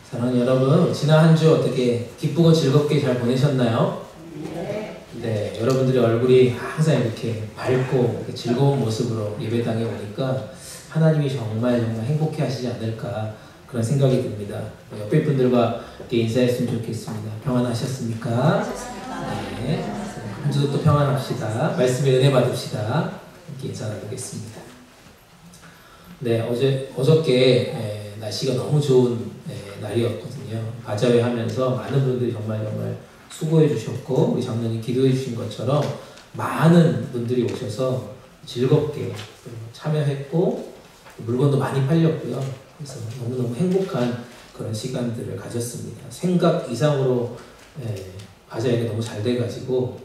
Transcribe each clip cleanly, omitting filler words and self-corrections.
사랑하는 여러분, 지난 한 주 어떻게 기쁘고 즐겁게 잘 보내셨나요? 네, 여러분들의 얼굴이 항상 이렇게 밝고 이렇게 즐거운 모습으로 예배당에 오니까 하나님이 정말 행복해 하시지 않을까 그런 생각이 듭니다. 옆에 분들과 이렇게 인사했으면 좋겠습니다. 평안하셨습니까? 네, 한 주도 또 평안합시다. 말씀에 은혜 받읍시다. 이렇게 인사 나누겠습니다. 네, 어저께 날씨가 너무 좋은 날이었거든요. 바자회 하면서 많은 분들이 정말 수고해 주셨고, 우리 장로님 기도해 주신 것처럼 많은 분들이 오셔서 즐겁게 참여했고, 물건도 많이 팔렸고요. 그래서 너무너무 행복한 그런 시간들을 가졌습니다. 생각 이상으로 바자회가 너무 잘 돼가지고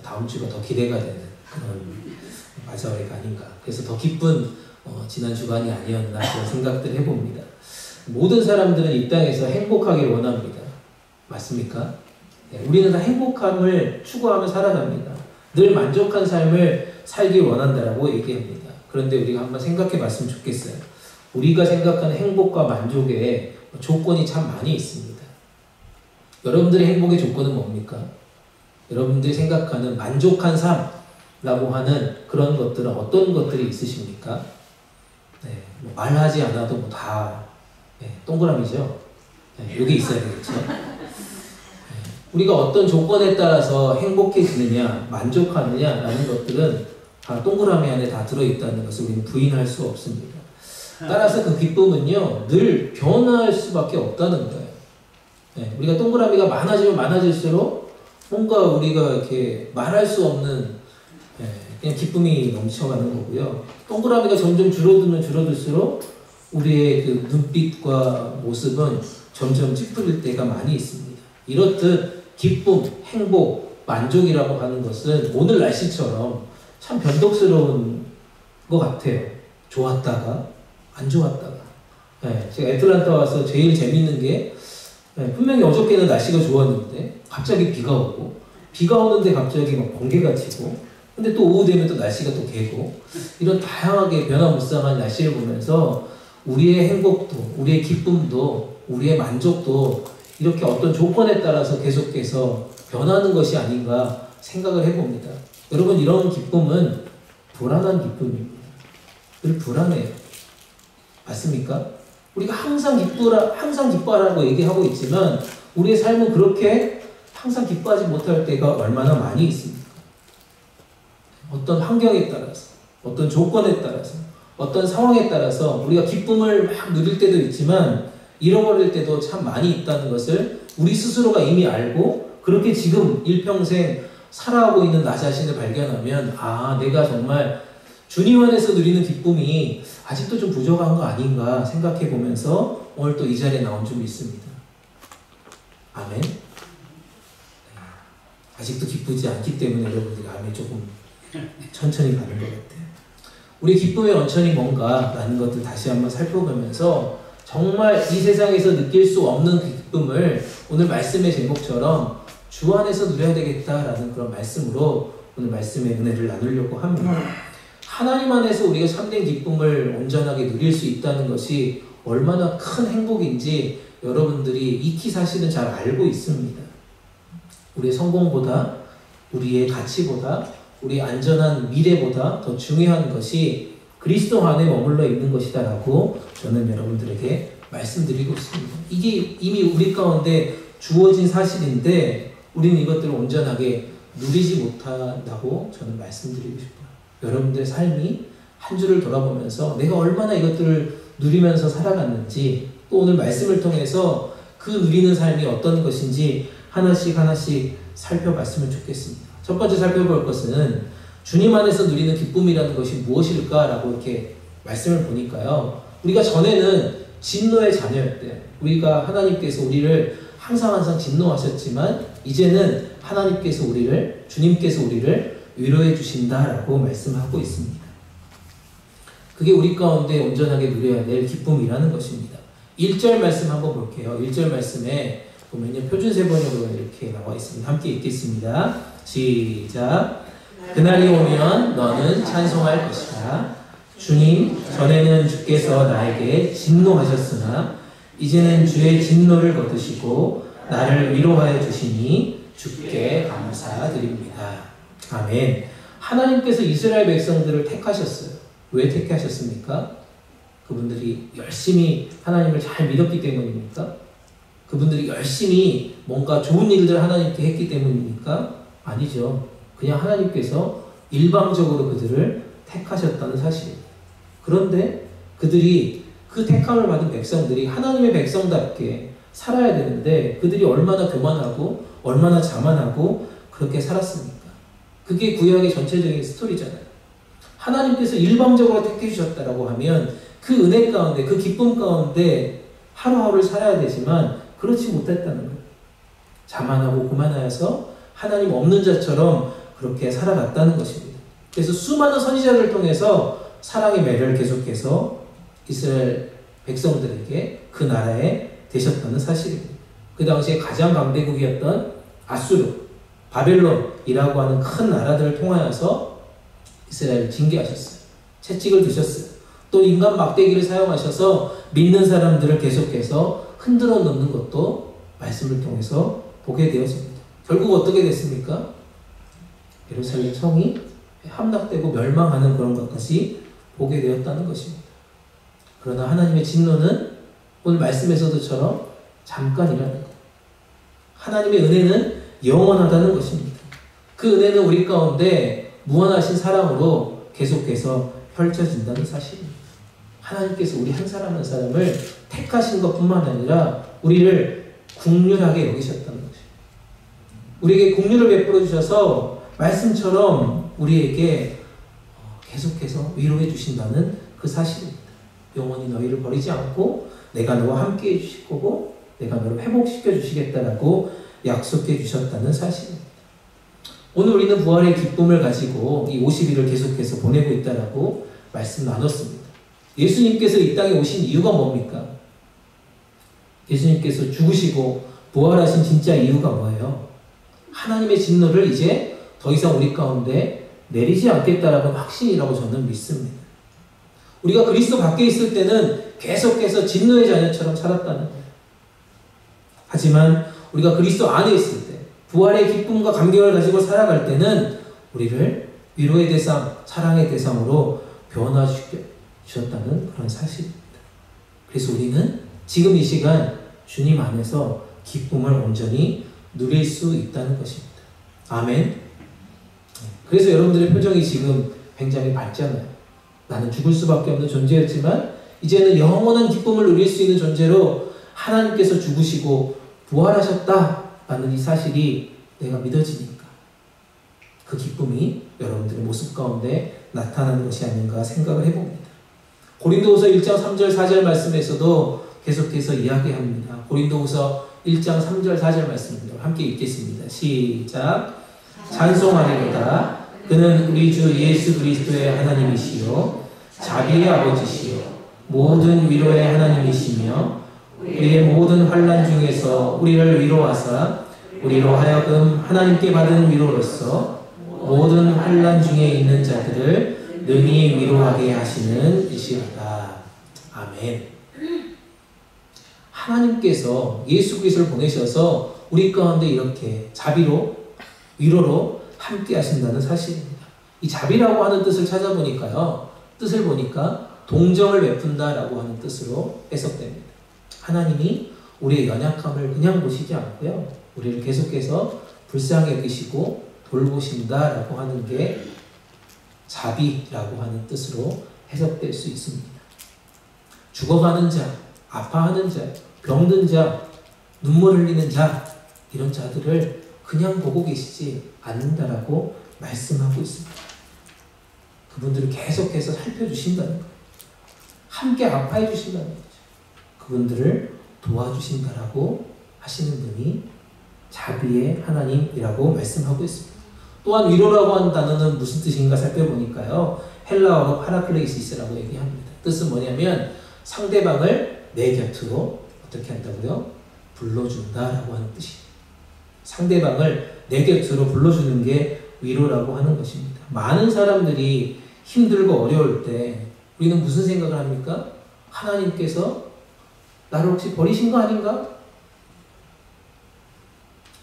다음 주가 더 기대가 되는 그런 바자회가 아닌가. 그래서 더 기쁜 지난 주간이 아니었나 그런 생각들을 해봅니다. 모든 사람들은 이 땅에서 행복하길 원합니다. 맞습니까? 네, 우리는 다 행복함을 추구하며 살아갑니다. 늘 만족한 삶을 살길 원한다라고 얘기합니다. 그런데 우리가 한번 생각해 봤으면 좋겠어요. 우리가 생각하는 행복과 만족에 조건이 참 많이 있습니다. 여러분들의 행복의 조건은 뭡니까? 여러분들이 생각하는 만족한 삶이라고 하는 그런 것들은 어떤 것들이 있으십니까? 네, 말하지 않아도 다 동그라미죠. 여기 있어야 되겠죠. 우리가 어떤 조건에 따라서 행복해지느냐, 만족하느냐라는 것들은 다 동그라미 안에 다 들어있다는 것을 우리는 부인할 수 없습니다. 따라서 그 기쁨은요, 늘 변화할 수밖에 없다는 거예요. 우리가 동그라미가 많아지면 많아질수록 뭔가 우리가 이렇게 말할 수 없는 그냥 기쁨이 넘쳐가는 거고요. 동그라미가 점점 줄어들면 줄어들수록 우리의 그 눈빛과 모습은 점점 찌푸릴 때가 많이 있습니다. 이렇듯 기쁨, 행복, 만족이라고 하는 것은 오늘 날씨처럼 참 변덕스러운 것 같아요. 좋았다가 안 좋았다가. 제가 애틀란타 와서 제일 재밌는 게 분명히 어저께는 날씨가 좋았는데 갑자기 비가 오고, 비가 오는데 갑자기 막 번개가 치고, 근데 또 오후 되면 또 날씨가 또 개고, 이런 다양하게 변화무쌍한 날씨를 보면서 우리의 행복도, 우리의 기쁨도, 우리의 만족도 이렇게 어떤 조건에 따라서 계속해서 변하는 것이 아닌가 생각을 해봅니다. 여러분, 이런 기쁨은 불안한 기쁨입니다. 늘 불안해요. 맞습니까? 우리가 항상 기뻐하라고 얘기하고 있지만 우리의 삶은 그렇게 항상 기뻐하지 못할 때가 얼마나 많이 있습니까? 어떤 환경에 따라서, 어떤 조건에 따라서, 어떤 상황에 따라서 우리가 기쁨을 막 누릴 때도 있지만 잃어버릴 때도 참 많이 있다는 것을 우리 스스로가 이미 알고, 그렇게 지금 일평생 살아가고 있는 나 자신을 발견하면, 내가 정말 주님 안에서 누리는 기쁨이 아직도 좀 부족한 거 아닌가 생각해 보면서 오늘 또 이 자리에 나온 줄 믿습니다. 아멘. 아직도 기쁘지 않기 때문에 여러분들이 아멘 조금 천천히 가는 것 같아요. 우리 기쁨의 원천이 뭔가라는 것들 다시 한번 살펴보면서 정말 이 세상에서 느낄 수 없는 그 기쁨을 오늘 말씀의 제목처럼 주 안에서 누려야 되겠다라는 그런 말씀으로 오늘 말씀의 은혜를 나누려고 합니다. 하나님 안에서 우리가 참된 기쁨을 온전하게 누릴 수 있다는 것이 얼마나 큰 행복인지 여러분들이 익히 사실은 잘 알고 있습니다. 우리의 성공보다, 우리의 가치보다, 우리의 안전한 미래보다 더 중요한 것이 그리스도 안에 머물러 있는 것이다 라고 저는 여러분들에게 말씀드리고 있습니다. 이게 이미 우리 가운데 주어진 사실인데 우리는 이것들을 온전하게 누리지 못한다고 저는 말씀드리고 싶어요. 여러분들의 삶이 한 주를 돌아보면서 내가 얼마나 이것들을 누리면서 살아갔는지, 또 오늘 말씀을 통해서 그 누리는 삶이 어떤 것인지 하나씩 살펴봤으면 좋겠습니다. 첫 번째 살펴볼 것은 주님 안에서 누리는 기쁨이라는 것이 무엇일까라고 이렇게 말씀을 보니까요. 우리가 전에는 진노의 자녀였대요. 우리가 하나님께서 우리를 항상 진노하셨지만 이제는 주님께서 우리를 위로해 주신다라고 말씀하고 있습니다. 그게 우리 가운데 온전하게 누려야 될 기쁨이라는 것입니다. 1절 말씀 한번 볼게요. 1절 말씀에 보면요, 표준세 번역으로 이렇게 나와 있습니다. 함께 읽겠습니다. 시작. 그날이 오면 너는 찬송할 것이다. 주님, 전에는 주께서 나에게 진노하셨으나 이제는 주의 진노를 거두시고 나를 위로하여 주시니 주께 감사드립니다. 아멘. 하나님께서 이스라엘 백성들을 택하셨어요. 왜 택하셨습니까? 그분들이 열심히 하나님을 잘 믿었기 때문입니까? 그분들이 열심히 뭔가 좋은 일들을 하나님께 했기 때문입니까? 아니죠. 그냥 하나님께서 일방적으로 그들을 택하셨다는 사실입니다. 그런데 그들이 그 택함을 받은 백성들이 하나님의 백성답게 살아야 되는데 그들이 얼마나 교만하고 얼마나 자만하고 그렇게 살았습니까? 그게 구약의 전체적인 스토리잖아요. 하나님께서 일방적으로 택해 주셨다라고 하면 그 은혜 가운데 그 기쁨 가운데 하루하루를 살아야 되지만 그렇지 못했다는 거예요. 자만하고 교만하여서 하나님 없는 자처럼 그렇게 살아갔다는 것입니다. 그래서 수많은 선지자들을 통해서 사랑의 매를 계속해서 이스라엘 백성들에게 그 나라에 되셨다는 사실입니다. 그 당시에 가장 강대국이었던 아수르, 바벨론이라고 하는 큰 나라들을 통하여서 이스라엘을 징계하셨어요. 채찍을 드셨어요. 또 인간 막대기를 사용하셔서 믿는 사람들을 계속해서 흔들어 놓는 것도 말씀을 통해서 보게 되었습니다. 결국 어떻게 됐습니까? 예루살렘 성이 함락되고 멸망하는 그런 것까지 보게 되었다는 것입니다. 그러나 하나님의 진노는 오늘 말씀에서도처럼 잠깐이라는 것. 하나님의 은혜는 영원하다는 것입니다. 그 은혜는 우리 가운데 무한하신 사랑으로 계속해서 펼쳐진다는 사실입니다. 하나님께서 우리 한 사람 한 사람을 택하신 것뿐만 아니라 우리를 긍휼하게 여기셨다는 것입니다. 우리에게 긍휼을 베풀어 주셔서 말씀처럼 우리에게 계속해서 위로해 주신다는 그 사실입니다. 영원히 너희를 버리지 않고 내가 너와 함께 해주실 거고 내가 너를 회복시켜 주시겠다라고 약속해 주셨다는 사실입니다. 오늘 우리는 부활의 기쁨을 가지고 이 50일을 계속해서 보내고 있다라고 말씀 나눴습니다. 예수님께서 이 땅에 오신 이유가 뭡니까? 예수님께서 죽으시고 부활하신 진짜 이유가 뭐예요? 하나님의 진노를 이제 더 이상 우리 가운데 내리지 않겠다라는 확신이라고 저는 믿습니다. 우리가 그리스도 밖에 있을 때는 계속해서 진노의 자녀처럼 살았다는 거예요. 하지만 우리가 그리스도 안에 있을 때 부활의 기쁨과 감격을 가지고 살아갈 때는 우리를 위로의 대상, 사랑의 대상으로 변화시켰다는 그런 사실입니다. 그래서 우리는 지금 이 시간 주님 안에서 기쁨을 온전히 누릴 수 있다는 것입니다. 아멘. 그래서 여러분들의 표정이 지금 굉장히 밝잖아요. 나는 죽을 수밖에 없는 존재였지만 이제는 영원한 기쁨을 누릴 수 있는 존재로 하나님께서 죽으시고 부활하셨다라는 이 사실이 내가 믿어지니까 그 기쁨이 여러분들의 모습 가운데 나타나는 것이 아닌가 생각을 해봅니다. 고린도후서 1장 3절 4절 말씀에서도 계속해서 이야기합니다. 고린도후서 1장 3절 4절 말씀입니다. 함께 읽겠습니다. 시작. 찬송하리로다. 그는 우리 주 예수 그리스도의 하나님이시요 자비의 아버지시요 모든 위로의 하나님이시며 우리의 모든 환난 중에서 우리를 위로하사 우리로 하여금 하나님께 받은 위로로서 모든 환난 중에 있는 자들을 능히 위로하게 하시는 이시로다. 아멘. 하나님께서 예수 그리스도를 보내셔서 우리 가운데 이렇게 자비로 위로로 함께 하신다는 사실입니다. 이 자비라고 하는 뜻을 찾아보니까요. 뜻을 보니까 동정을 베푼다라고 하는 뜻으로 해석됩니다. 하나님이 우리의 연약함을 그냥 보시지 않고요. 우리를 계속해서 불쌍히 여기시고 돌보신다라고 하는 게 자비라고 하는 뜻으로 해석될 수 있습니다. 죽어가는 자, 아파하는 자, 병든 자, 눈물 흘리는 자 이런 자들을 그냥 보고 계시지 않는다라고 말씀하고 있습니다. 그분들을 계속해서 살펴주신다는 거예요. 함께 아파해 주신다는 거죠. 그분들을 도와주신다라고 하시는 분이 자비의 하나님이라고 말씀하고 있습니다. 또한 위로라고 하는 단어는 무슨 뜻인가 살펴보니까요. 헬라어로 파라클레이시스라고 얘기합니다. 뜻은 뭐냐면 상대방을 내 곁으로 어떻게 한다고요? 불러준다라고 하는 뜻이에요. 상대방을 내 곁으로 불러주는 게 위로라고 하는 것입니다. 많은 사람들이 힘들고 어려울 때 우리는 무슨 생각을 합니까? 하나님께서 나를 혹시 버리신 거 아닌가?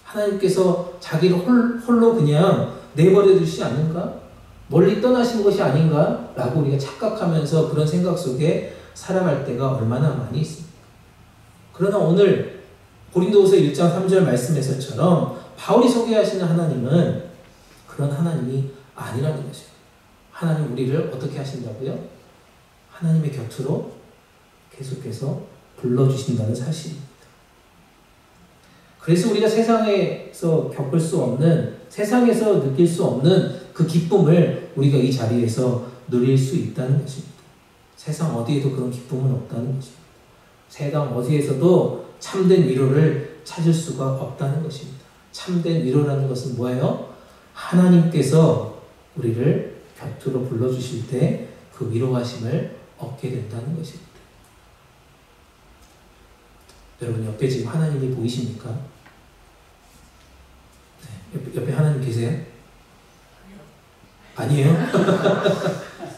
하나님께서 자기를 홀로 그냥 내버려 두시지 않는가? 멀리 떠나신 것이 아닌가? 라고 우리가 착각하면서 그런 생각 속에 살아갈 때가 얼마나 많이 있습니다. 그러나 오늘 고린도후서 1장 3절 말씀에서처럼 바울이 소개하시는 하나님은 그런 하나님이 아니라는 것이에요. 하나님 우리를 어떻게 하신다고요? 하나님의 곁으로 계속해서 불러주신다는 사실입니다. 그래서 우리가 세상에서 겪을 수 없는, 세상에서 느낄 수 없는 그 기쁨을 우리가 이 자리에서 누릴 수 있다는 것입니다. 세상 어디에도 그런 기쁨은 없다는 것입니다. 세상 어디에서도 참된 위로를 찾을 수가 없다는 것입니다. 참된 위로라는 것은 뭐예요? 하나님께서 우리를 곁으로 불러주실 때 그 위로하심을 얻게 된다는 것입니다. 여러분 옆에 지금 하나님이 보이십니까? 네, 옆에 하나님 계세요? 아니에요?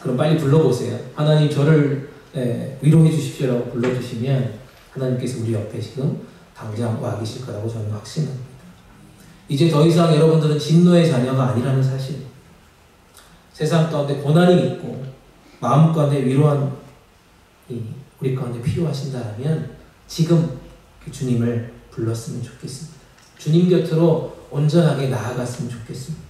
그럼 빨리 불러보세요. 하나님 저를 위로해 주십시오라고 불러주시면 하나님께서 우리 옆에 지금 당장 와 계실 거라고 저는 확신합니다. 이제 더 이상 여러분들은 진노의 자녀가 아니라는 사실, 세상 가운데 고난이 있고 마음 가운데 위로한 우리 가운데 필요하신다면 지금 그 주님을 불렀으면 좋겠습니다. 주님 곁으로 온전하게 나아갔으면 좋겠습니다.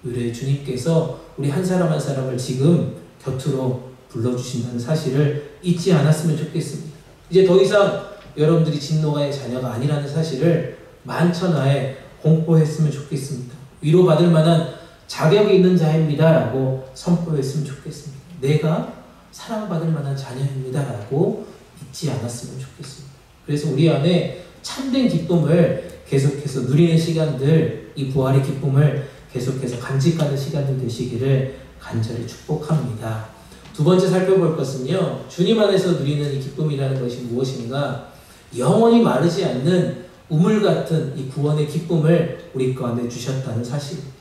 우리 주님께서 우리 한 사람 한 사람을 지금 곁으로 불러주신다는 사실을 잊지 않았으면 좋겠습니다. 이제 더 이상 여러분들이 진노의 자녀가 아니라는 사실을 만천하에 공포했으면 좋겠습니다. 위로받을 만한 자격이 있는 자입니다 라고 선포했으면 좋겠습니다. 내가 사랑받을 만한 자녀입니다 라고 잊지 않았으면 좋겠습니다. 그래서 우리 안에 참된 기쁨을 계속해서 누리는 시간들, 이 부활의 기쁨을 계속해서 간직하는 시간들 되시기를 간절히 축복합니다. 두 번째 살펴볼 것은요, 주님 안에서 누리는 이 기쁨이라는 것이 무엇인가? 영원히 마르지 않는 우물 같은 이 구원의 기쁨을 우리 가운데 주셨다는 사실입니다.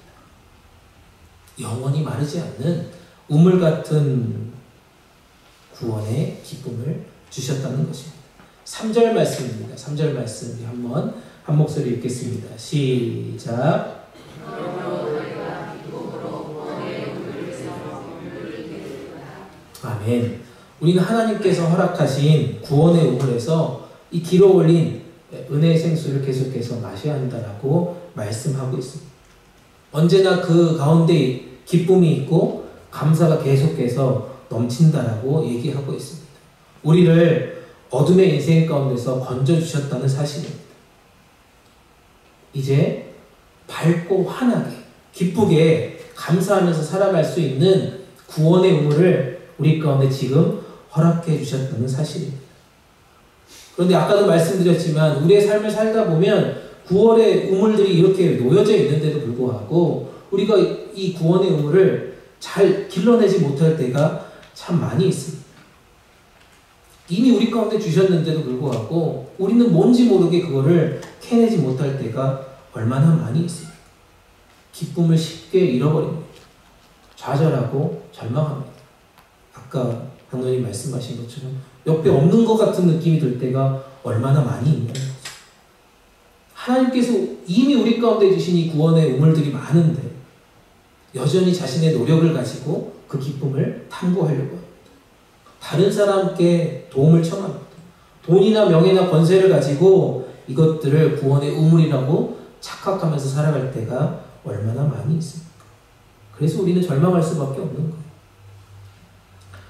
영원히 마르지 않는 우물 같은 구원의 기쁨을 주셨다는 것입니다. 3절 말씀입니다. 3절 말씀 우리 한번 한 목소리 읽겠습니다. 시작. 아멘. 우리는 하나님께서 허락하신 구원의 우물에서 이 길어 올린 은혜의 생수를 계속해서 마셔야 한다라고 말씀하고 있습니다. 언제나 그 가운데 기쁨이 있고 감사가 계속해서 넘친다라고 얘기하고 있습니다. 우리를 어둠의 인생 가운데서 건져주셨다는 사실입니다. 이제 밝고 환하게 기쁘게 감사하면서 살아갈 수 있는 구원의 우물을 우리 가운데 지금 허락해 주셨다는 사실입니다. 그런데 아까도 말씀드렸지만 우리의 삶을 살다 보면 구원의 우물들이 이렇게 놓여져 있는데도 불구하고 우리가 이 구원의 우물을 잘 길러내지 못할 때가 참 많이 있습니다. 이미 우리 가운데 주셨는데도 불구하고 우리는 뭔지 모르게 그거를 캐내지 못할 때가 얼마나 많이 있습니다. 기쁨을 쉽게 잃어버립니다. 좌절하고 절망합니다. 아까 장로님 말씀하신 것처럼 옆에 없는 것 같은 느낌이 들 때가 얼마나 많이 있는 거죠. 하나님께서 이미 우리 가운데 주신 이 구원의 우물들이 많은데 여전히 자신의 노력을 가지고 그 기쁨을 탐구하려고 합니다. 다른 사람께 도움을 청합니다. 돈이나 명예나 권세를 가지고 이것들을 구원의 우물이라고 착각하면서 살아갈 때가 얼마나 많이 있습니까? 그래서 우리는 절망할 수밖에 없는 거예요.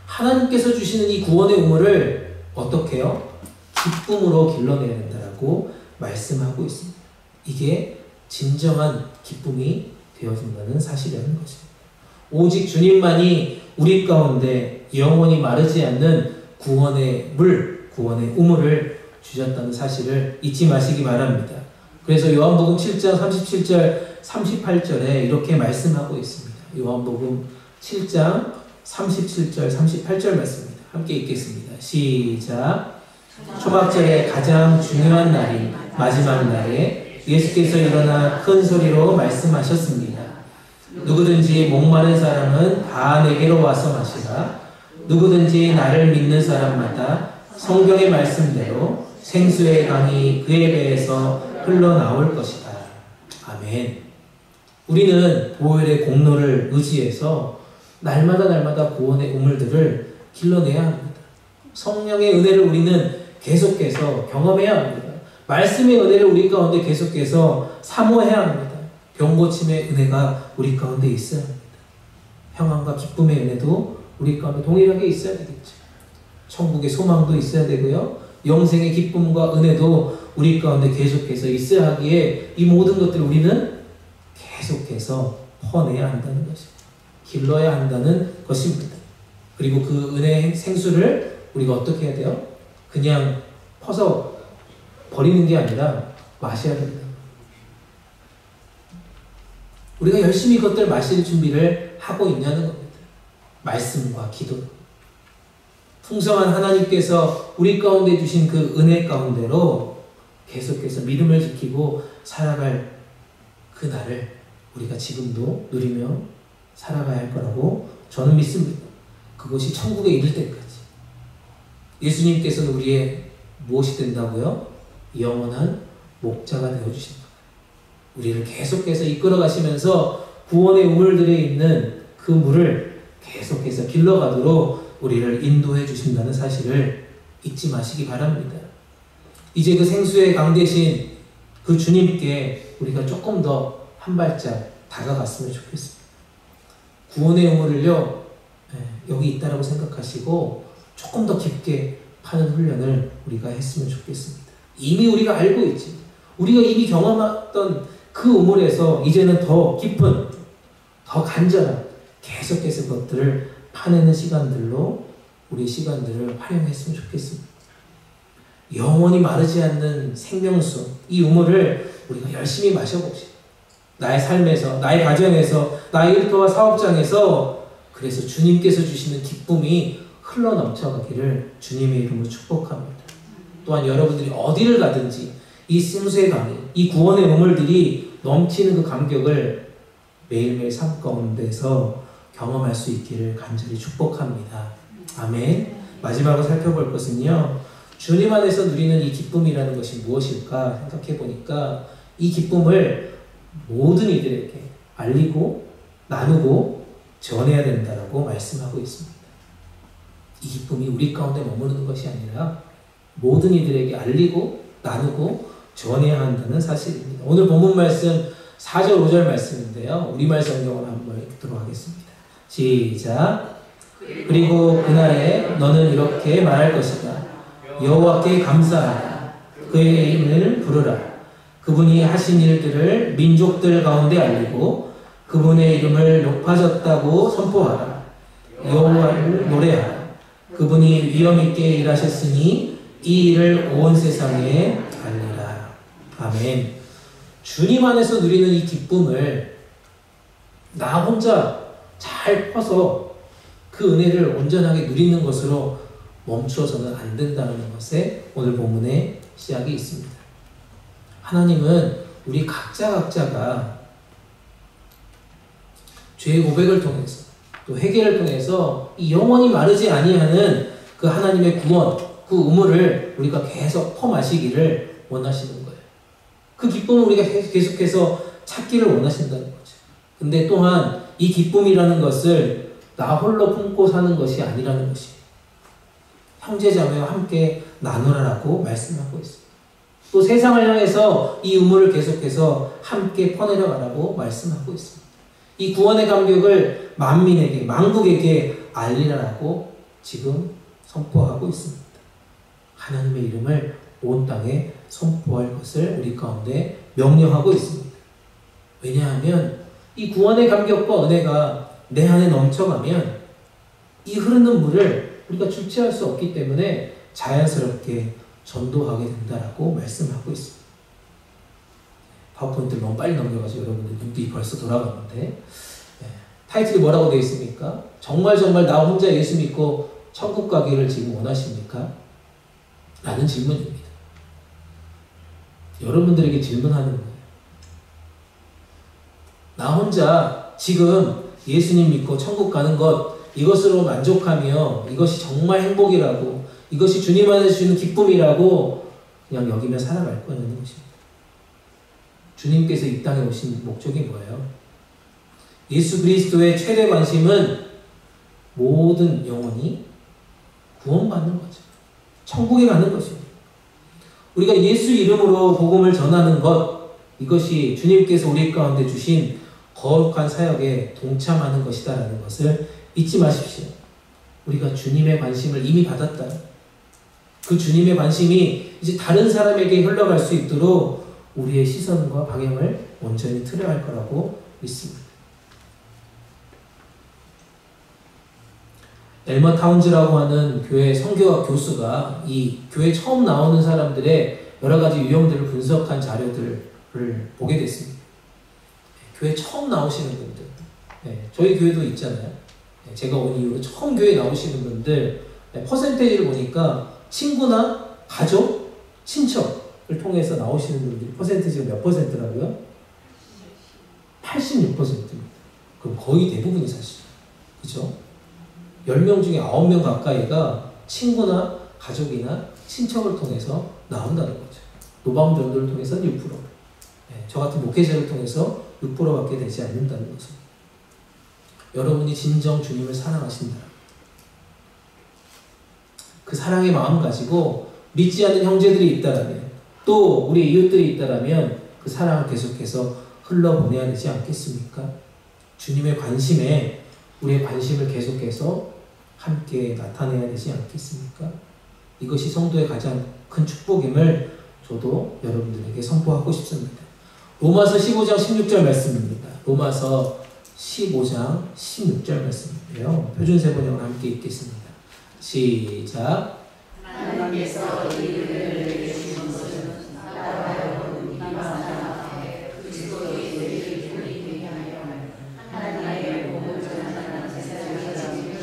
하나님께서 주시는 이 구원의 우물을 어떻게 해요? 기쁨으로 길러내야 된다라고 말씀하고 있습니다. 이게 진정한 기쁨이 되어진다는 사실이라는 것입니다. 오직 주님만이 우리 가운데 영원히 마르지 않는 구원의 물, 구원의 우물을 주셨다는 사실을 잊지 마시기 바랍니다. 그래서 요한복음 7장 37절, 38절에 이렇게 말씀하고 있습니다. 요한복음 7장 37절, 38절 말씀입니다. 함께 읽겠습니다. 시작. 초막절의 가장 중요한 날인 마지막 날에 예수께서 일어나 큰 소리로 말씀하셨습니다. 누구든지 목마른 사람은 다 내게로 와서 마시라. 누구든지 나를 믿는 사람마다 성경의 말씀대로 생수의 강이 그의 배에서 흘러나올 것이다. 아멘. 우리는 보혈의 공로를 의지해서 날마다 구원의 우물들을 길러내야 합니다. 성령의 은혜를 우리는 계속해서 경험해야 합니다. 말씀의 은혜를 우리 가운데 계속해서 사모해야 합니다. 병고침의 은혜가 우리 가운데 있어야 합니다. 평안과 기쁨의 은혜도 우리 가운데 동일하게 있어야 되겠죠. 천국의 소망도 있어야 되고요. 영생의 기쁨과 은혜도 우리 가운데 계속해서 있어야 하기에 이 모든 것들을 우리는 계속해서 퍼내야 한다는 것입니다. 길러야 한다는 것입니다. 그리고 그 은혜의 생수를 우리가 어떻게 해야 돼요? 그냥 퍼서 버리는 게 아니라 마셔야 됩니다. 우리가 열심히 그것들 마실 준비를 하고 있냐는 겁니다. 말씀과 기도. 풍성한 하나님께서 우리 가운데 주신 그 은혜 가운데로 계속해서 믿음을 지키고 살아갈 그 날을 우리가 지금도 누리며 살아가야 할 거라고 저는 믿습니다. 그것이 천국에 이를 때까지. 예수님께서는 우리의 무엇이 된다고요? 영원한 목자가 되어주신 것. 우리를 계속해서 이끌어 가시면서 구원의 우물들에 있는 그 물을 계속해서 길러가도록 우리를 인도해 주신다는 사실을 잊지 마시기 바랍니다. 이제 그 생수의 강 대신 그 주님께 우리가 조금 더 한 발짝 다가갔으면 좋겠습니다. 구원의 우물을요, 여기 있다라고 생각하시고 조금 더 깊게 파는 훈련을 우리가 했으면 좋겠습니다. 이미 우리가 알고 있지. 우리가 이미 경험했던 그 우물에서 이제는 더 깊은, 더 간절한 계속해서 그것들을 파내는 시간들로 우리 시간들을 활용했으면 좋겠습니다. 영원히 마르지 않는 생명수, 이 우물을 우리가 열심히 마셔봅시다. 나의 삶에서, 나의 가정에서, 나의 일터와 사업장에서 그래서 주님께서 주시는 기쁨이 흘러넘쳐가기를 주님의 이름으로 축복합니다. 또한 여러분들이 어디를 가든지 이 생수의 강이, 이 구원의 우물들이 넘치는 그 감격을 매일매일 삶 가운데서 경험할 수 있기를 간절히 축복합니다. 아멘. 마지막으로 살펴볼 것은요, 주님 안에서 누리는 이 기쁨이라는 것이 무엇일까 생각해 보니까 이 기쁨을 모든 이들에게 알리고 나누고 전해야 된다라고 말씀하고 있습니다. 이 기쁨이 우리 가운데 머무르는 것이 아니라 모든 이들에게 알리고 나누고 전해야 한다는 사실입니다. 오늘 본문 말씀 4절 5절 말씀인데요. 우리말 성경을 한번 읽도록 하겠습니다. 시작. 그리고 그날에 너는 이렇게 말할 것이다. 여호와께 감사하라. 그의 이름을 부르라. 그분이 하신 일들을 민족들 가운데 알리고 그분의 이름을 높아졌다고 선포하라. 여호와를 노래하라. 그분이 위엄 있게 일하셨으니 이 일을 온 세상에 알리라. 아멘. 주님 안에서 누리는 이 기쁨을 나 혼자 잘 퍼서 그 은혜를 온전하게 누리는 것으로 멈추어서는 안 된다는 것에 오늘 본문의 시작이 있습니다. 하나님은 우리 각자가 죄의 고백을 통해서 또 회개를 통해서 이 영원히 마르지 아니하는 그 하나님의 구원, 그 우물을 우리가 계속 퍼마시기를 원하시는 거예요. 그 기쁨을 우리가 계속해서 찾기를 원하신다는 거죠. 근데 또한 이 기쁨이라는 것을 나 홀로 품고 사는 것이 아니라는 것이에요. 형제자매와 함께 나누라라고 말씀하고 있습니다. 또 세상을 향해서 이 우물을 계속해서 함께 퍼내려가라고 말씀하고 있습니다. 이 구원의 감격을 만민에게, 만국에게 알리라라고 지금 선포하고 있습니다. 하나님의 이름을 온 땅에 선포할 것을 우리 가운데 명령하고 있습니다. 왜냐하면 이 구원의 감격과 은혜가 내 안에 넘쳐가면 이 흐르는 물을 우리가 주체할 수 없기 때문에 자연스럽게 전도하게 된다라고 말씀하고 있습니다. 파워포인트를 너무 빨리 넘겨가지고 여러분들 눈이 벌써 돌아갔는데, 타이틀이 뭐라고 되어 있습니까? 정말 나 혼자 예수 믿고 천국 가기를 지금 원하십니까? 라는 질문입니다. 여러분들에게 질문하는 거예요. 나 혼자 지금 예수님 믿고 천국 가는 것, 이것으로 만족하며 이것이 정말 행복이라고, 이것이 주님 안에서 주는 기쁨이라고 그냥 여기며 살아갈 거냐는 것입니다. 주님께서 이 땅에 오신 목적이 뭐예요? 예수 그리스도의 최대 관심은 모든 영혼이 구원받는 거죠. 천국에 가는 것입니다. 우리가 예수 이름으로 복음을 전하는 것, 이것이 주님께서 우리 가운데 주신 거룩한 사역에 동참하는 것이다라는 것을 잊지 마십시오. 우리가 주님의 관심을 이미 받았다. 그 주님의 관심이 이제 다른 사람에게 흘러갈 수 있도록 우리의 시선과 방향을 온전히 틀어야 할 거라고 믿습니다. 엘머 타운즈라고 하는 교회 선교학 교수가 이 교회 처음 나오는 사람들의 여러 가지 유형들을 분석한 자료들을 보게 됐습니다. 교회 처음 나오시는 분들, 저희 교회도 있잖아요. 제가 온 이후로 처음 교회 나오시는 분들 퍼센테이지를 보니까 친구나 가족, 친척을 통해서 나오시는 분들이 퍼센테이지가 몇 %라고요? 86%입니다. 그럼 거의 대부분이 사실, 그죠? 10명 중에 9명 가까이가 친구나 가족이나 친척을 통해서 나온다는 거죠. 노바움 전도를 통해서는 6%, 저 같은 목회자를 통해서 6%밖에 되지 않는다는 것입니다. 여러분이 진정 주님을 사랑하신다. 그 사랑의 마음 가지고 믿지 않는 형제들이 있다라면, 또 우리 이웃들이 있다라면 그 사랑을 계속해서 흘러보내야 되지 않겠습니까? 주님의 관심에 우리의 관심을 계속해서 함께 나타내야 되지 않겠습니까? 이것이 성도의 가장 큰 축복임을 저도 여러분들에게 선포하고 싶습니다. 로마서 15장 16절 말씀입니다. 로마서 15장 16절 말씀인데요. 표준세번역으로 함께 읽겠습니다. 시작. 하나님께서 이를 내게 주신 것은 나로 하여금 이방사람 앞에 그리스도의 일을 돌리게 하여 하나님의 복음을 전하는 제사장이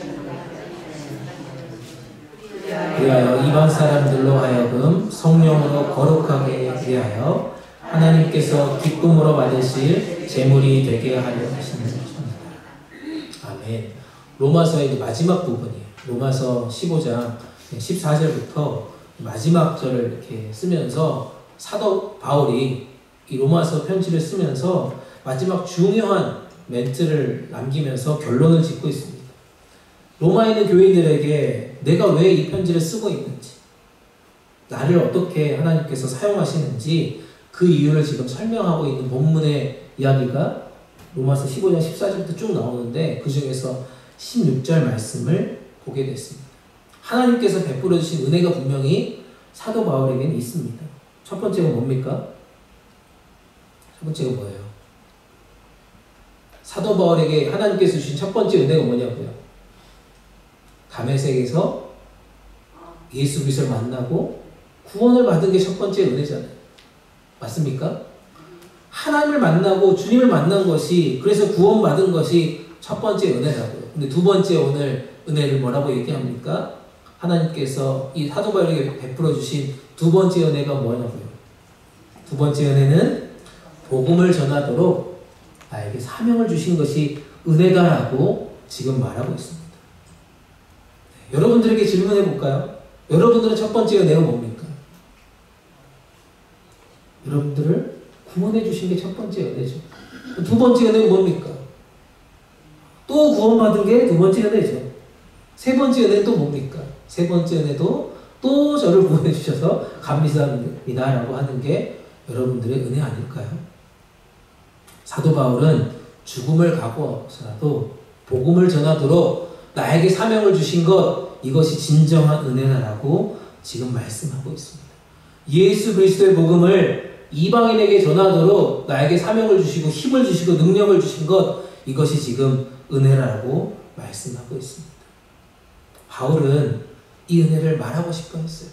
그리하여 이방 사람들로 하여금 성령으로 거룩하게 위하여 하나님께서 기쁨으로 받으실 제물이 되게 하려 하시는 것입니다. 아멘. 로마서의 마지막 부분이에요. 로마서 15장 14절부터 마지막 절을 이렇게 쓰면서 사도 바울이 이 로마서 편지를 쓰면서 마지막 중요한 멘트를 남기면서 결론을 짓고 있습니다. 로마에 있는 교인들에게 내가 왜 이 편지를 쓰고 있는지, 나를 어떻게 하나님께서 사용하시는지 그 이유를 지금 설명하고 있는 본문의 이야기가 로마서 15장 14절부터 쭉 나오는데 그 중에서 16절 말씀을 보게 됐습니다. 하나님께서 베풀어 주신 은혜가 분명히 사도 바울에게는 있습니다. 첫 번째가 뭡니까? 첫 번째가 뭐예요? 사도 바울에게 하나님께서 주신 첫 번째 은혜가 뭐냐고요? 다메섹에서 예수 그리스도를 만나고 구원을 받은 게 첫 번째 은혜잖아요. 맞습니까? 하나님을 만나고 주님을 만난 것이, 그래서 구원받은 것이 첫 번째 은혜라고요. 근데 두 번째 오늘 은혜를 뭐라고 얘기합니까? 하나님께서 이 사도 바울에게 베풀어 주신 두 번째 은혜가 뭐냐고요? 두 번째 은혜는 복음을 전하도록 나에게 사명을 주신 것이 은혜다라고 지금 말하고 있습니다. 네, 여러분들에게 질문해 볼까요? 여러분들은 첫 번째 은혜가 뭡니까? 여러분들을 구원해 주신 게 첫 번째 은혜죠. 두 번째 은혜는 뭡니까? 또 구원받은 게 두 번째 은혜죠. 세 번째 은혜는 또 뭡니까? 세 번째 은혜도 또 저를 구원해 주셔서 감사합니다 라고 하는 게 여러분들의 은혜 아닐까요? 사도 바울은 죽음을 각오하고서라도 복음을 전하도록 나에게 사명을 주신 것, 이것이 진정한 은혜라고 지금 말씀하고 있습니다. 예수 그리스도의 복음을 이방인에게 전하도록 나에게 사명을 주시고 힘을 주시고 능력을 주신 것, 이것이 지금 은혜라고 말씀하고 있습니다. 바울은 이 은혜를 말하고 싶어 했어요.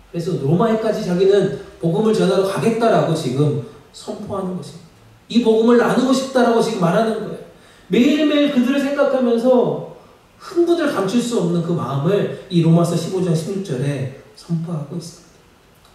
그래서 로마에까지 자기는 복음을 전하러 가겠다라고 지금 선포하는 것입니다. 이 복음을 나누고 싶다라고 지금 말하는 거예요. 매일매일 그들을 생각하면서 흥분을 감출 수 없는 그 마음을 이 로마서 15장 16절에 선포하고 있습니다.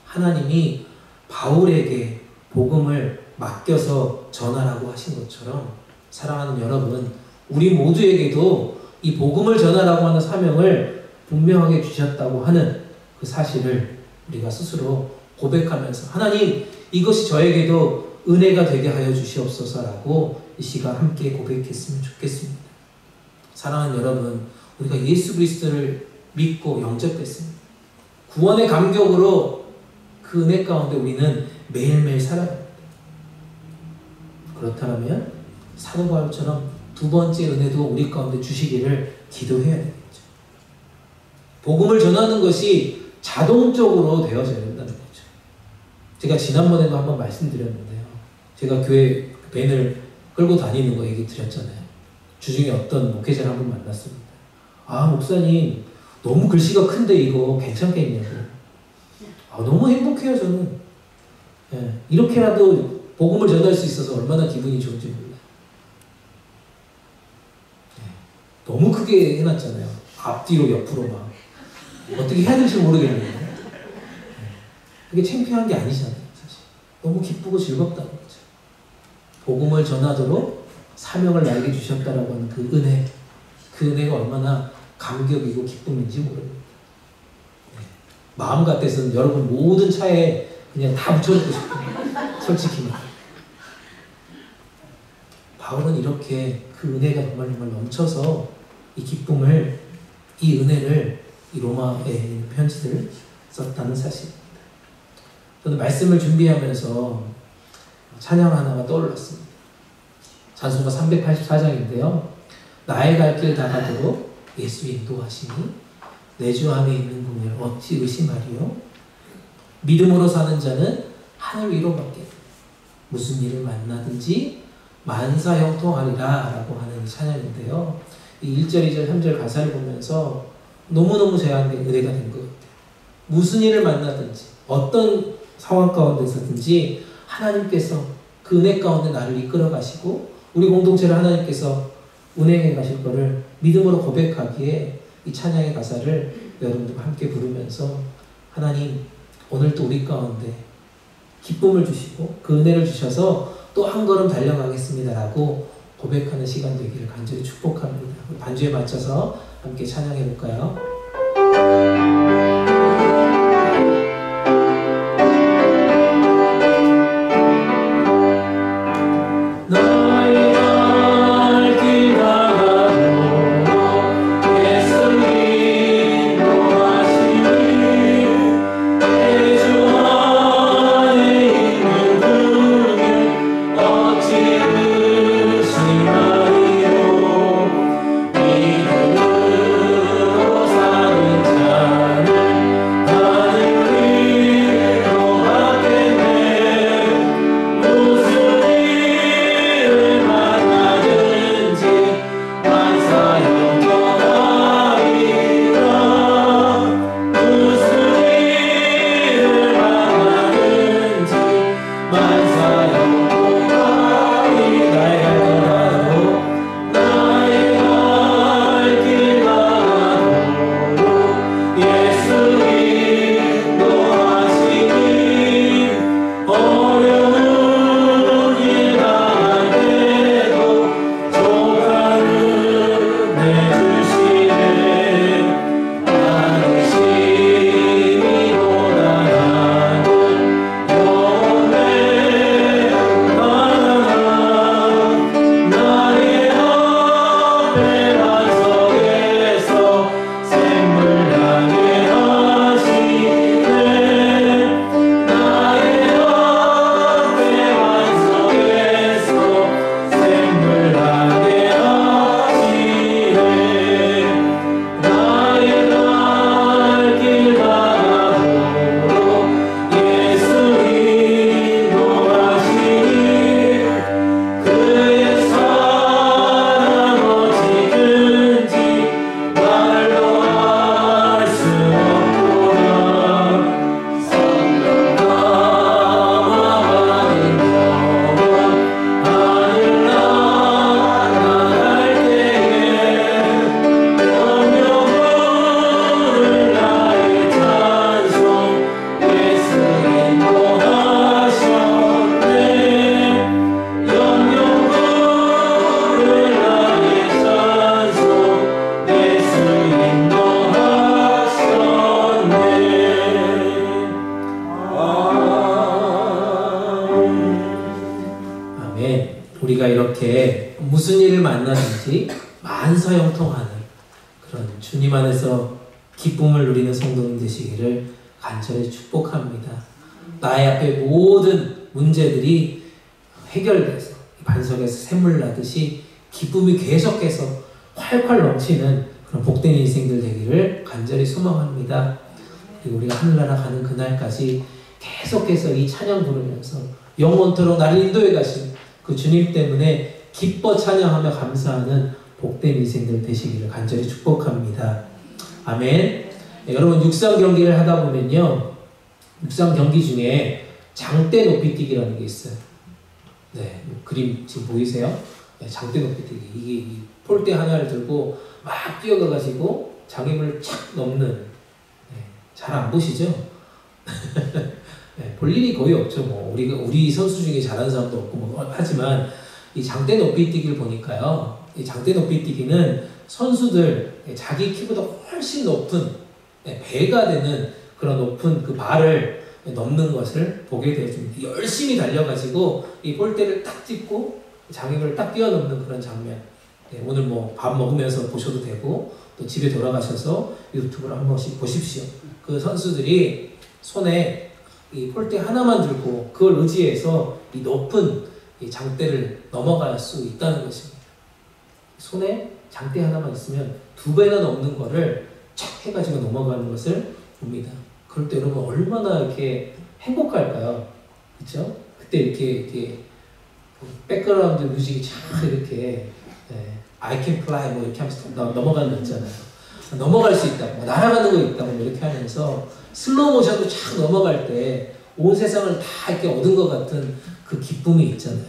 하나님이 바울에게 복음을 맡겨서 전하라고 하신 것처럼, 사랑하는 여러분, 우리 모두에게도 이 복음을 전하라고 하는 사명을 분명하게 주셨다고 하는 그 사실을 우리가 스스로 고백하면서 하나님 이것이 저에게도 은혜가 되게 하여 주시옵소서라고 이 시간 함께 고백했으면 좋겠습니다. 사랑하는 여러분, 우리가 예수 그리스도를 믿고 영접했습니다. 구원의 감격으로 그 은혜 가운데 우리는 매일매일 살아갑니다. 그렇다면 사도 바울처럼 두 번째 은혜도 우리 가운데 주시기를 기도해야 되겠죠. 복음을 전하는 것이 자동적으로 되어져야 된다는 거죠. 제가 지난번에도 한번 말씀드렸는데요. 제가 교회 밴을 끌고 다니는 거 얘기 드렸잖아요. 주중에 어떤 목회자를 한번 만났습니다. 아, 목사님 너무 글씨가 큰데 이거 괜찮겠냐고. 아, 너무 행복해요 저는. 예, 이렇게라도 복음을 전할 수 있어서 얼마나 기분이 좋은지 몰라요. 예, 너무 크게 해놨잖아요. 앞뒤로 옆으로 막 어떻게 해야 될지 모르겠는데. 예, 그게 창피한 게 아니잖아요 사실. 너무 기쁘고 즐겁다는 거죠. 복음을 전하도록 사명을 나에게 주셨다라고 하는 그 은혜, 그 은혜가 얼마나 감격이고 기쁨인지 모릅니다. 네. 마음 같아서는 여러분 모든 차에 그냥 다 붙여놓고 싶어요. 솔직히 말해. 바울은 이렇게 그 은혜가 정말 넘쳐서 이 기쁨을, 이 은혜를 이 로마에 있는 편지를 썼다는 사실입니다. 저는 말씀을 준비하면서 찬양 하나가 떠올랐습니다. 찬송가 384장인데요. 나의 갈 길 다 가도록 예수 인도하시니 내 주 안에 있는 분을 어찌 의심하리요. 믿음으로 사는 자는 하늘 위로밖에 무슨 일을 만나든지 만사 형통하리라 라고 하는 찬양인데요. 이 1절, 2절, 3절 가사를 보면서 너무너무 저한테 은혜가 된 것 같아요. 무슨 일을 만나든지 어떤 상황 가운데서든지 하나님께서 그 은혜 가운데 나를 이끌어 가시고 우리 공동체를 하나님께서 운행해 가실 것을 믿음으로 고백하기에 이 찬양의 가사를 여러분들과 함께 부르면서 하나님 오늘도 우리 가운데 기쁨을 주시고 그 은혜를 주셔서 또 한 걸음 달려가겠습니다라고 고백하는 시간 되기를 간절히 축복합니다. 반주에 맞춰서 함께 찬양해 볼까요? 사 만나든지 만사형통하는 그런 주님 안에서 기쁨을 누리는 성도님 되시기를 간절히 축복합니다. 나의 앞에 모든 문제들이 해결돼서 반석에서 샘물 나듯이 기쁨이 계속해서 활활 넘치는 그런 복된 인생들 되기를 간절히 소망합니다. 그리고 우리가 하늘나라 가는 그날까지 계속해서 이 찬양 부르면서 영원토록 나를 인도해 가신 그 주님 때문에 기뻐 찬양하며 감사하는 복된 인생들 되시기를 간절히 축복합니다. 아멘. 네, 여러분 육상 경기를 하다 보면요, 육상 경기 중에 장대 높이뛰기라는 게 있어요. 네, 그림 지금 보이세요? 네, 장대 높이뛰기. 이게 이 폴대 하나를 들고 막 뛰어가가지고 장애물을 착 넘는. 네, 잘 안 보시죠? 네, 볼 일이 거의 없죠. 뭐 우리 선수 중에 잘하는 사람도 없고 뭐 하지만 이 장대 높이뛰기를 보니까요, 이 장대 높이뛰기는 선수들 자기 키보다 훨씬 높은 배가 되는 그런 높은 그 바를 넘는 것을 보게 되었습니다. 열심히 달려가지고 이 볼대를 딱 짚고 장애물을 딱 뛰어넘는 그런 장면. 네, 오늘 뭐 밥 먹으면서 보셔도 되고 또 집에 돌아가셔서 유튜브를 한 번씩 보십시오. 그 선수들이 손에 이 폴대 하나만 들고 그걸 의지해서 이 높은 이 장대를 넘어갈 수 있다는 것입니다. 손에 장대 하나만 있으면 2배나 넘는 거를 착 해가지고 넘어가는 것을 봅니다. 그럴 때 여러분 얼마나 이렇게 행복할까요? 그렇죠? 그때 이렇게 백그라운드 뮤직이 쫙 이렇게 I can fly 뭐 이렇게 하면서 넘어가는 거 있잖아요. 넘어갈 수 있다, 뭐 날아가는 거 있다, 뭐 이렇게 하면서 슬로우 모션으로 쫙 넘어갈 때 온 세상을 다 이렇게 얻은 것 같은 그 기쁨이 있잖아요.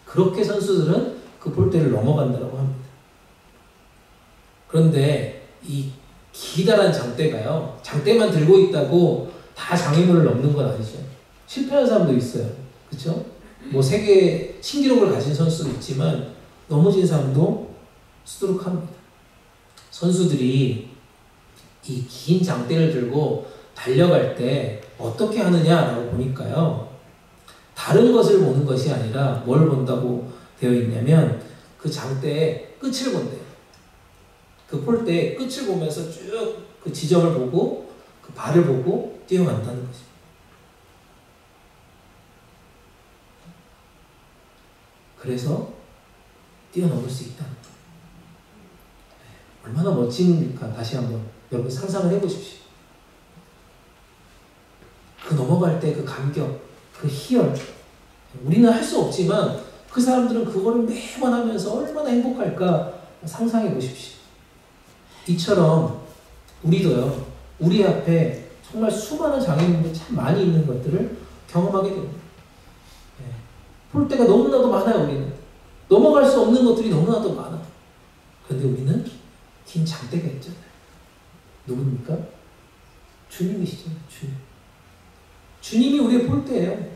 그렇게 선수들은 그 볼대를 넘어간다고 합니다. 그런데 이 기다란 장대가요, 장대만 들고 있다고 다 장애물을 넘는 건 아니죠. 실패한 사람도 있어요. 그렇죠? 뭐 세계 신기록을 가진 선수도 있지만 넘어진 사람도 수두룩합니다. 선수들이 이 긴 장대를 들고 달려갈 때 어떻게 하느냐라고 보니까요, 다른 것을 보는 것이 아니라 뭘 본다고 되어 있냐면 그 장대의 끝을 본대요. 그 폴대의 끝을 보면서 쭉 그 지점을 보고 그 발을 보고 뛰어간다는 것입니다. 그래서 뛰어넘을 수 있다. 얼마나 멋진가 다시 한번 여러분 상상을 해보십시오. 그 넘어갈 때 그 감격, 그 희열, 우리는 할 수 없지만 그 사람들은 그거를 매번 하면서 얼마나 행복할까 상상해 보십시오. 이처럼 우리도요, 우리 앞에 정말 수많은 장애물이 참 많이 있는 것들을 경험하게 됩니다. 볼 때가 너무나도 많아요. 우리는 넘어갈 수 없는 것들이 너무나도 많아. 그런데 우리는 긴 장대가 있잖아요. 누굽니까? 주님이시잖아요. 주님. 주님이 우리의 볼대예요.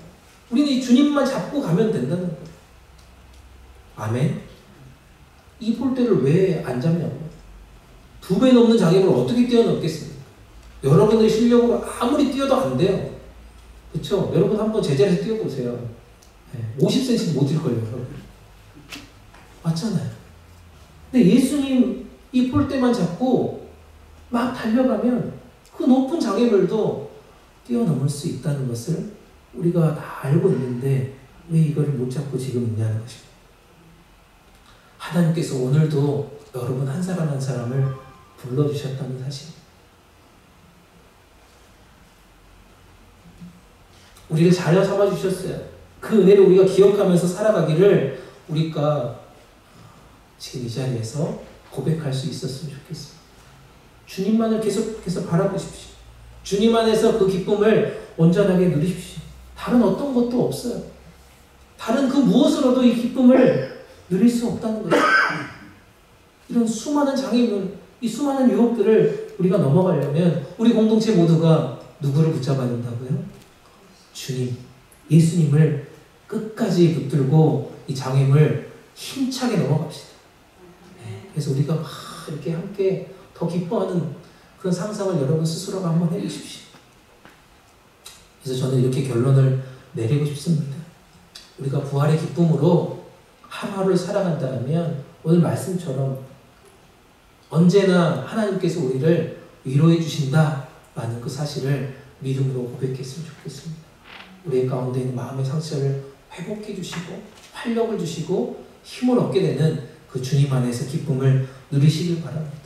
우리는 이 주님만 잡고 가면 된다는 거예요. 아멘. 이 볼대를 왜 안 잡냐고요. 2배 넘는 장애물을 어떻게 뛰어넘겠습니까? 여러분의 실력으로 아무리 뛰어도 안 돼요. 그렇죠? 여러분 한번 제자리에서 뛰어보세요. 50cm 못 뛸걸요, 여러분. 맞잖아요. 근데 예수님 이 볼대만 잡고 막 달려가면 그 높은 장애물도 뛰어넘을 수 있다는 것을 우리가 다 알고 있는데 왜 이거를 못 잡고 지금 있냐는 것입니다. 하나님께서 오늘도 여러분 한 사람 한 사람을 불러주셨다는 사실. 우리를 잘 삼아주셨어요. 그 은혜를 우리가 기억하면서 살아가기를 우리가 지금 이 자리에서 고백할 수 있었으면 좋겠어요. 주님만을 계속해서 바라보십시오. 주님 안에서 그 기쁨을 온전하게 누리십시오. 다른 어떤 것도 없어요. 다른 그 무엇으로도 이 기쁨을 누릴 수 없다는 거죠. 이런 수많은 장애물, 이 수많은 유혹들을 우리가 넘어가려면 우리 공동체 모두가 누구를 붙잡아야 된다고요? 주님, 예수님을 끝까지 붙들고 이 장애물 힘차게 넘어갑시다. 그래서 우리가 막 이렇게 함께 더 기뻐하는 그런 상상을 여러분 스스로가 한번 해보십시오. 그래서 저는 이렇게 결론을 내리고 싶습니다. 우리가 부활의 기쁨으로 하루하루를 살아간다면 오늘 말씀처럼 언제나 하나님께서 우리를 위로해 주신다라는 그 사실을 믿음으로 고백했으면 좋겠습니다. 우리 가운데 있는 마음의 상처를 회복해 주시고 활력을 주시고 힘을 얻게 되는 그 주님 안에서 기쁨을 누리시길 바랍니다.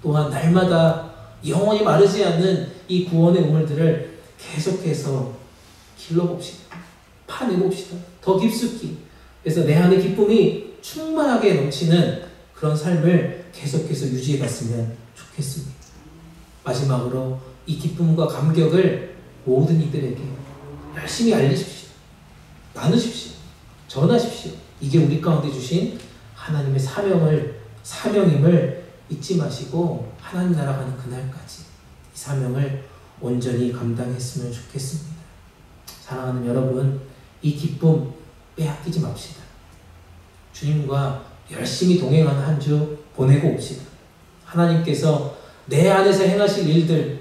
또한 날마다 영원히 마르지 않는 이 구원의 우물들을 계속해서 길러봅시다. 파내봅시다. 더 깊숙이. 그래서 내 안에 기쁨이 충만하게 넘치는 그런 삶을 계속해서 유지해 갔으면 좋겠습니다. 마지막으로 이 기쁨과 감격을 모든 이들에게 열심히 알리십시오. 나누십시오. 전하십시오. 이게 우리 가운데 주신 하나님의 사명임을 잊지 마시고 하나님 나라 가는 그날까지 이 사명을 온전히 감당했으면 좋겠습니다. 사랑하는 여러분, 이 기쁨 빼앗기지 맙시다. 주님과 열심히 동행하는 한 주 보내고 옵시다. 하나님께서 내 안에서 행하실 일들,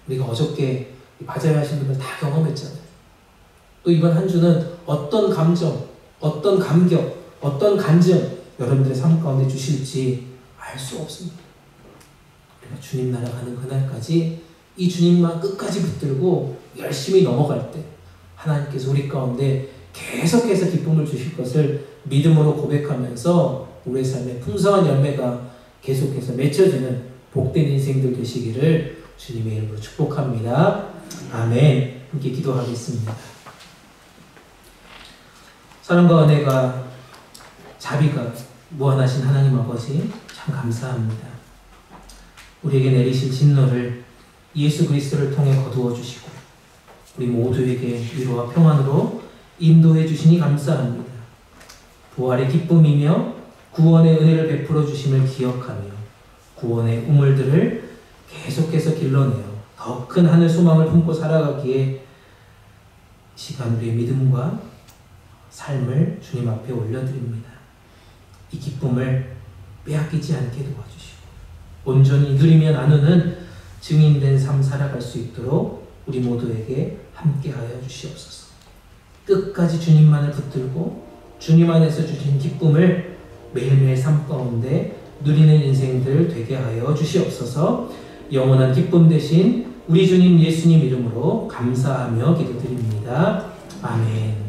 우리가 어저께 맞아야 하신 분들 다 경험했잖아요. 또 이번 한 주는 어떤 감정, 어떤 감격, 어떤 간증 여러분들의 삶 가운데 주실지 알 수 없습니다. 우리가 주님 나라 가는 그날까지 이 주님만 끝까지 붙들고 열심히 넘어갈 때 하나님께서 우리 가운데 계속해서 기쁨을 주실 것을 믿음으로 고백하면서 우리의 삶에 풍성한 열매가 계속해서 맺혀지는 복된 인생들 되시기를 주님의 이름으로 축복합니다. 아멘. 함께 기도하겠습니다. 사랑과 은혜가 자비가 무한하신 하나님 아버지 참 감사합니다. 우리에게 내리실 진노를 예수 그리스도를 통해 거두어 주시고 우리 모두에게 위로와 평안으로 인도해 주시니 감사합니다. 부활의 기쁨이며 구원의 은혜를 베풀어 주심을 기억하며 구원의 우물들을 계속해서 길러내어 더 큰 하늘 소망을 품고 살아가기에 시간 우리의 믿음과 삶을 주님 앞에 올려드립니다. 이 기쁨을 빼앗기지 않게 도와주시고 온전히 누리며 나누는 증인된 삶 살아갈 수 있도록 우리 모두에게 함께하여 주시옵소서. 끝까지 주님만을 붙들고 주님 안에서 주신 기쁨을 매일매일 삶 가운데 누리는 인생들 되게 하여 주시옵소서. 영원한 기쁨 대신 우리 주님 예수님 이름으로 감사하며 기도드립니다. 아멘.